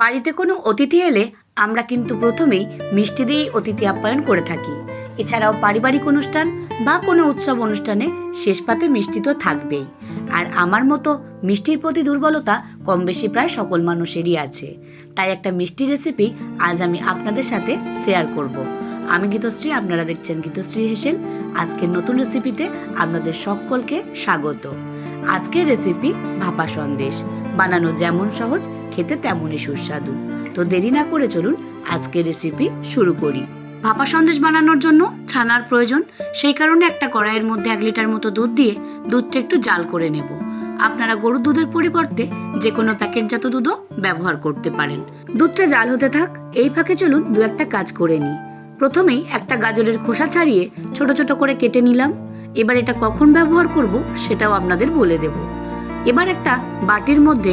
বাড়িতে কোনো অতিথি এলে আমরা কিন্তু প্রথমেই মিষ্টি দিয়েই অতিথি আপ্যায়ন করে থাকি। এছাড়াও পারিবারিক অনুষ্ঠান বা কোনো উৎসব অনুষ্ঠানে শেষ পাতে মিষ্টি তো থাকবেই। আর আমার মতো মিষ্টির প্রতি দুর্বলতা কম বেশি প্রায় সকল মানুষেরই আছে। তাই একটা মিষ্টি রেসিপি আজ আমি আপনাদের সাথে শেয়ার করব। আমি গীতশ্রী, আপনারা দেখছেন গীতশ্রী হেসেল। আজকের নতুন রেসিপিতে আপনাদের সকলকে স্বাগত। আজকের রেসিপি ভাপা সন্দেশ। বানানো যেমন সহজ, খেতে তেমনই সুস্বাদু। তো দেরি না করে চলুন আজকের রেসিপি শুরু করি। ভাপা সন্দেশ বানানোর জন্য ছানার প্রয়োজন। সেই কারণে একটা কড়াইয়ের মধ্যে 1 লিটার মতো দুধ দিয়ে দুধটা একটু জাল করে নেব। আপনারা গরুর দুধের পরিবর্তে যে কোনো প্যাকেটজাত দুধও ব্যবহার করতে পারেন। দুধটা জাল হতে থাক, এই ফাঁকে চলুন দু একটা কাজ করে নিই। প্রথমেই একটা গাজরের খোসা ছাড়িয়ে ছোট ছোট করে কেটে নিলাম। এবার এটা কখন ব্যবহার করব সেটাও আপনাদের বলে দেব। এবার একটা বাটির মধ্যে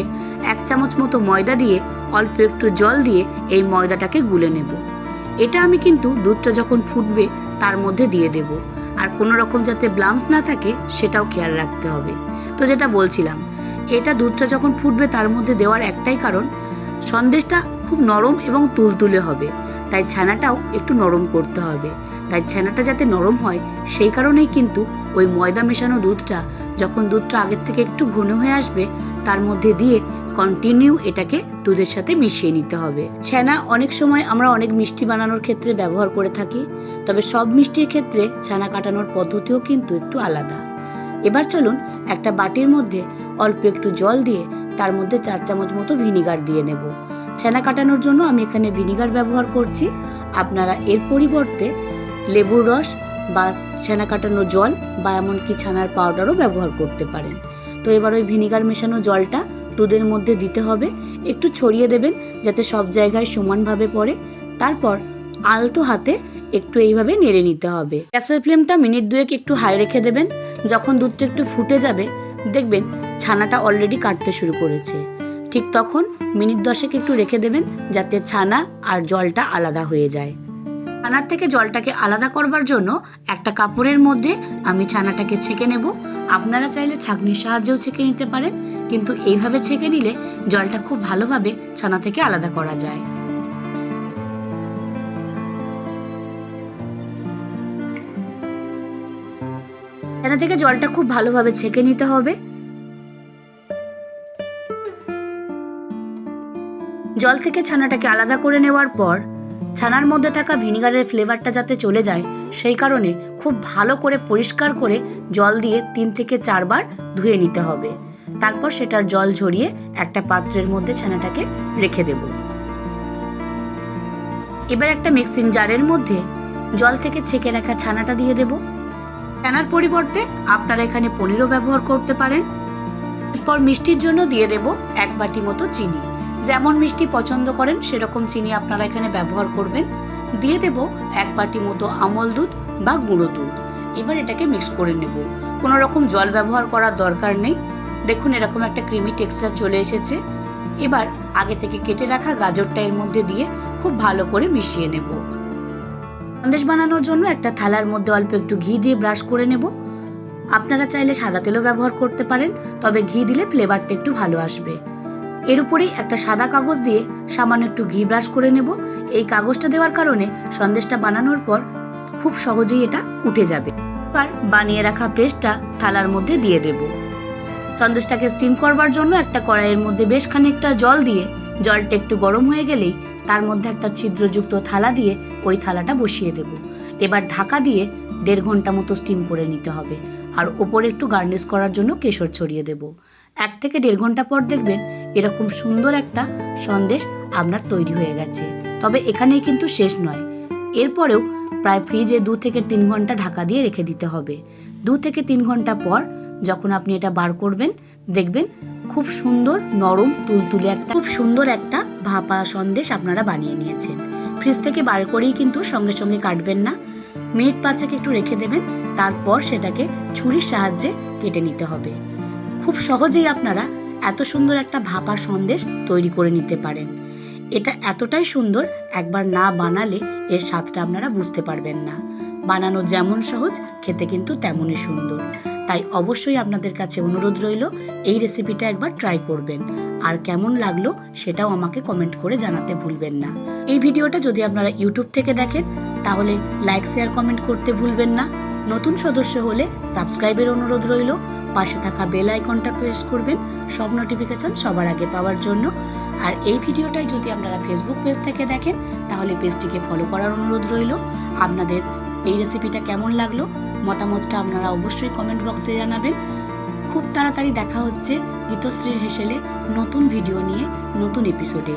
1 চামচ মতো ময়দা দিয়ে অল্প একটু জল দিয়ে এই ময়দাটাকে গুলে নেব। এটা আমি কিন্তু দুধটা যখন ফুটবে তার মধ্যে দিয়ে দেব। আর কোনো রকম যাতে ব্লাম্পস না থাকে সেটাও খেয়াল রাখতে হবে। তো যেটা বলছিলাম, এটা দুধটা যখন ফুটবে তার মধ্যে দেওয়ার একটাই কারণ, সন্দেশটা খুব নরম এবং তুলতুলে হবে, তাই ছানাটাও একটু নরম করতে হবে। তাই ছানাটা যাতে নরম হয় সেই কারণেই কিন্তু ওই ময়দা মেশানো দুধটা যখন দুধটা আগের থেকে একটু ঘন হয়ে আসবে তার মধ্যে দিয়ে কন্টিনিউ এটাকে দুধের সাথে মিশিয়ে নিতে হবে। ছানা অনেক সময় আমরা অনেক মিষ্টি বানানোর ক্ষেত্রে ব্যবহার করে থাকি, তবে সব মিষ্টির ক্ষেত্রে ছানা কাটানোর পদ্ধতিও কিন্তু একটু আলাদা। এবার চলুন একটা বাটির মধ্যে অল্প একটু জল দিয়ে তার মধ্যে 4 চামচ মতো ভিনিগার দিয়ে নেব। ছানা কাটানোর জন্য আমি এখানে ভিনিগার ব্যবহার করছি। আপনারা এর পরিবর্তে লেবুর রস বা ছানা কাটানো জল বা এমনকি ছানার পাউডারও ব্যবহার করতে পারেন। তো এবার ওই ভিনিগার মেশানো জলটা দুধের মধ্যে দিতে হবে। একটু ছড়িয়ে দেবেন যাতে সব জায়গায় সমানভাবে পড়ে। তারপর আলতো হাতে একটু এইভাবে নেড়ে নিতে হবে। গ্যাসের ফ্লেমটা মিনিট 2 একটু হাই রেখে দেবেন। যখন দুধটা একটু ফুটে যাবে দেখবেন ছানাটা অলরেডি কাটতে শুরু করেছে। ঠিক তখন মিনিট 10 একটু রেখে দেবেন যাতে ছানা আর জলটা আলাদা হয়ে যায়। ছানার থেকে জলটাকে আলাদা করবার জন্য একটা কাপড়ের মধ্যে আমি ছানাটাকে ছেঁকে নেব। আপনারা চাইলে ছাঁকনির সাহায্যেও ছেঁকে নিতে পারেন, কিন্তু এইভাবে ছেঁকে নিলে জলটা খুব ভালোভাবে ছানা থেকে আলাদা করা যায়। ছানা থেকে জলটা খুব ভালোভাবে ছেঁকে নিতে হবে। জল থেকে ছানাটাকে আলাদা করে নেওয়ার পর ছানার মধ্যে থাকা ভিনিগারের ফ্লেভারটা যাতে চলে যায় সেই কারণে খুব ভালো করে পরিষ্কার করে জল দিয়ে 3 থেকে 4 বার ধুয়ে নিতে হবে। তারপর সেটার জল ঝরিয়ে একটা পাত্রের মধ্যে ছানাটাকে রেখে দেব। এবার একটা মিক্সিং জারের মধ্যে জল থেকে ছেঁকে রাখা ছানাটা দিয়ে দেব। ছানার পরিবর্তে আপনারা এখানে পনিরও ব্যবহার করতে পারেন। এরপর মিষ্টির জন্য দিয়ে দেব 1 বাটি মতো চিনি। যেমন মিষ্টি পছন্দ করেন সেরকম চিনি আপনারা এখানে ব্যবহার করবেন। দিয়ে দেব 1 বাটি মতো আমল দুধ বা গুঁড়ো দুধ। এবার এটাকে মিক্স করে নেব। কোনো রকম জল ব্যবহার করার দরকার নেই। দেখুন এরকম একটা ক্রিমি টেক্সচার চলে এসেছে। এবার আগে থেকে কেটে রাখা গাজরটা এর মধ্যে দিয়ে খুব ভালো করে মিশিয়ে নেব। সন্দেশ বানানোর জন্য একটা থালার মধ্যে অল্প একটু ঘি দিয়ে ব্রাশ করে নেব। আপনারা চাইলে সাদা তেলও ব্যবহার করতে পারেন, তবে ঘি দিলে ফ্লেভারটা একটু ভালো আসবে। এর উপরেই একটা সাদা কাগজ দিয়ে সামান্য একটু ঘি ব্রাশ করে নেব। এই কাগজটা দেওয়ার কারণে সন্দেশটা বানানোর পর খুব সহজেই এটা উঠে যাবে। এবার বানিয়ে রাখা পেস্টটা থালার মধ্যে দিয়ে দেব। সন্দেশটাকে স্টিম করবার জন্য একটা কড়াইয়ের মধ্যে বেশ খানিকটা জল দিয়ে জলটা একটু গরম হয়ে গেলেই তার মধ্যে একটা ছিদ্রযুক্ত থালা দিয়ে ওই থালাটা বসিয়ে দেব। এবার ঢাকা দিয়ে 1.5 ঘন্টা মতো স্টিম করে নিতে হবে। আর ওপরে একটু গার্নিশ করার জন্য কেশর ছড়িয়ে দেব। 1 থেকে 1.5 ঘন্টা পর দেখবেন এরকম সুন্দর একটা সন্দেশ আপনার তৈরি হয়ে গেছে। তবে এখানেই কিন্তু শেষ নয়, এরপরেও প্রায় ফ্রিজে 2 থেকে 3 ঘন্টা ঢাকা দিয়ে রেখে দিতে হবে। 2 থেকে 3 ঘন্টা পর যখন আপনি এটা বার করবেন দেখবেন খুব সুন্দর নরম তুলতুলে খুব সুন্দর একটা ভাপা সন্দেশ আপনারা বানিয়ে নিয়েছেন। ফ্রিজ থেকে বার করেই কিন্তু সঙ্গে সঙ্গে কাটবেন না, মিনিট 5 একটু রেখে দেবেন। তারপর সেটাকে ছুরির সাহায্যে কেটে নিতে হবে। খুব সহজেই আপনারা এত সুন্দর একটা ভাপা সন্দেশ তৈরি করে নিতে পারেন। এটা এতটাই সুন্দর, একবার না বানালে এর স্বাদটা আপনারা বুঝতে পারবেন না। বানানো যেমন সহজ, খেতে কিন্তু তেমনই সুন্দর। তাই অবশ্যই আপনাদের কাছে অনুরোধ রইল এই রেসিপিটা একবার ট্রাই করবেন। আর কেমন লাগলো সেটাও আমাকে কমেন্ট করে জানাতে ভুলবেন না। এই ভিডিওটা যদি আপনারা ইউটিউব থেকে দেখেন তাহলে লাইক, শেয়ার, কমেন্ট করতে ভুলবেন না। নতুন সদস্য হলে সাবস্ক্রাইবের অনুরোধ রইল। পাশে থাকা বেল আইকনটা প্রেস করবেন সব নোটিফিকেশন সবার আগে পাওয়ার জন্য। আর এই ভিডিওটাই যদি আপনারা ফেসবুক পেজ থেকে দেখেন তাহলে পেজটিকে ফলো করার অনুরোধ রইল। আপনাদের এই রেসিপিটা কেমন লাগলো মতামতটা আপনারা অবশ্যই কমেন্ট বক্সে জানাবেন। খুব তাড়াতাড়ি দেখা হচ্ছে গীতশ্রীর হেসেলে নতুন ভিডিও নিয়ে নতুন এপিসোডে।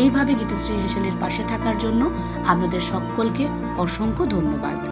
এইভাবে গীতশ্রীর হেসেলের পাশে থাকার জন্য আপনাদের সকলকে অসংখ্য ধন্যবাদ।